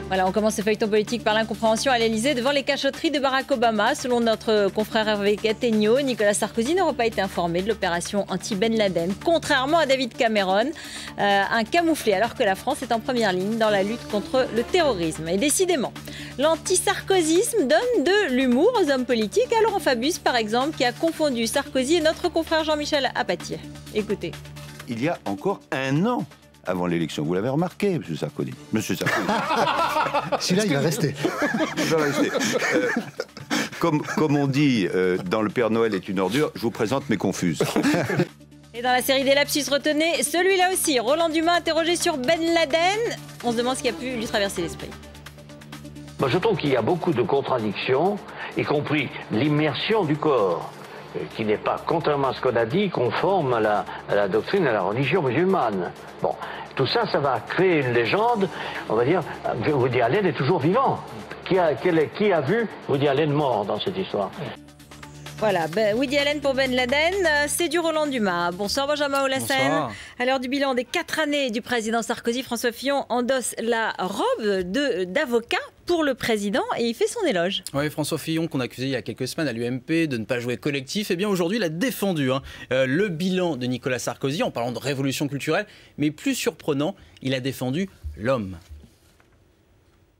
Voilà, on commence ce feuilleton politique par l'incompréhension à l'Elysée devant les cachotteries de Barack Obama. Selon notre confrère Hervé Gattegno, Nicolas Sarkozy n'aurait pas été informé de l'opération anti-Ben Laden, contrairement à David Cameron, un camouflé, alors que la France est en première ligne dans la lutte contre le terrorisme. Et décidément, l'anti-sarkozysme donne de l'humour aux hommes politiques. À Laurent Fabius, par exemple, qui a confondu Sarkozy et notre confrère Jean-Michel Apathy. Écoutez. Il y a encore un an avant l'élection. Vous l'avez remarqué, M. Sarkozy. Monsieur Sarkozy. Celui-là, il va rester. Il va rester. Comme on dit dans Le Père Noël est une ordure, je vous présente mes confuses. Et dans la série des lapsus, retenez celui-là aussi. Roland Dumas interrogé sur Ben Laden. On se demande ce qui a pu lui traverser l'esprit. Moi, je trouve qu'il y a beaucoup de contradictions, y compris l'immersion du corps, qui n'est pas, contrairement à ce qu'on a dit, conforme à la doctrine, à la religion musulmane. Bon, tout ça, ça va créer une légende. On va dire, Woody Allen est toujours vivant. Qui a vu Woody Allen mort dans cette histoire? Voilà, Woody Allen pour Ben Laden, c'est du Roland Dumas. Bonsoir Benjamin Olassène. À l'heure du bilan des 4 années du président Sarkozy, François Fillon endosse la robe d'avocat pour le président et il fait son éloge. Oui, François Fillon, qu'on accusait il y a quelques semaines à l'UMP de ne pas jouer collectif, eh bien aujourd'hui il a défendu le bilan de Nicolas Sarkozy en parlant de révolution culturelle, mais plus surprenant, il a défendu l'homme.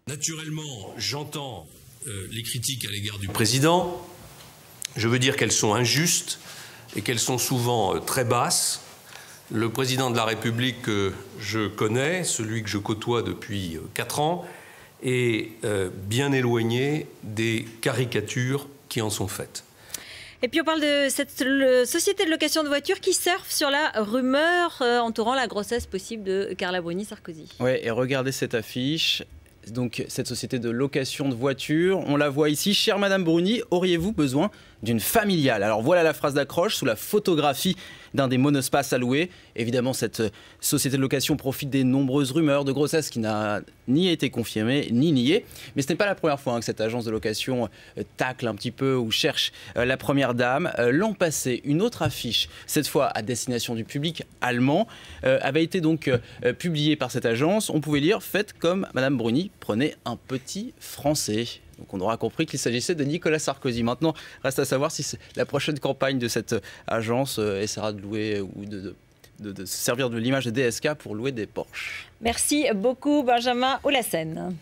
Naturellement, j'entends les critiques à l'égard du président. Je veux dire qu'elles sont injustes et qu'elles sont souvent très basses. Le président de la République que je connais, celui que je côtoie depuis 4 ans, est bien éloigné des caricatures qui en sont faites. Et puis on parle de cette société de location de voitures qui surfe sur la rumeur entourant la grossesse possible de Carla Bruni-Sarkozy. Oui, et regardez cette affiche. Donc cette société de location de voitures, on la voit ici. Chère Madame Bruni, auriez-vous besoin d'une familiale? Alors voilà la phrase d'accroche sous la photographie d'un des monospaces à louer. Évidemment, cette société de location profite des nombreuses rumeurs de grossesse qui n'a ni été confirmée ni niée. Mais ce n'est pas la première fois que cette agence de location tacle un petit peu ou cherche la première dame. L'an passé, une autre affiche, cette fois à destination du public allemand, avait été donc publiée par cette agence. On pouvait lire « Faites comme Madame Bruni, prenez un petit Français ». Donc on aura compris qu'il s'agissait de Nicolas Sarkozy. Maintenant, reste à savoir si la prochaine campagne de cette agence essaiera de louer ou de se servir de l'image de DSK pour louer des Porsche. Merci beaucoup Benjamin Olassène.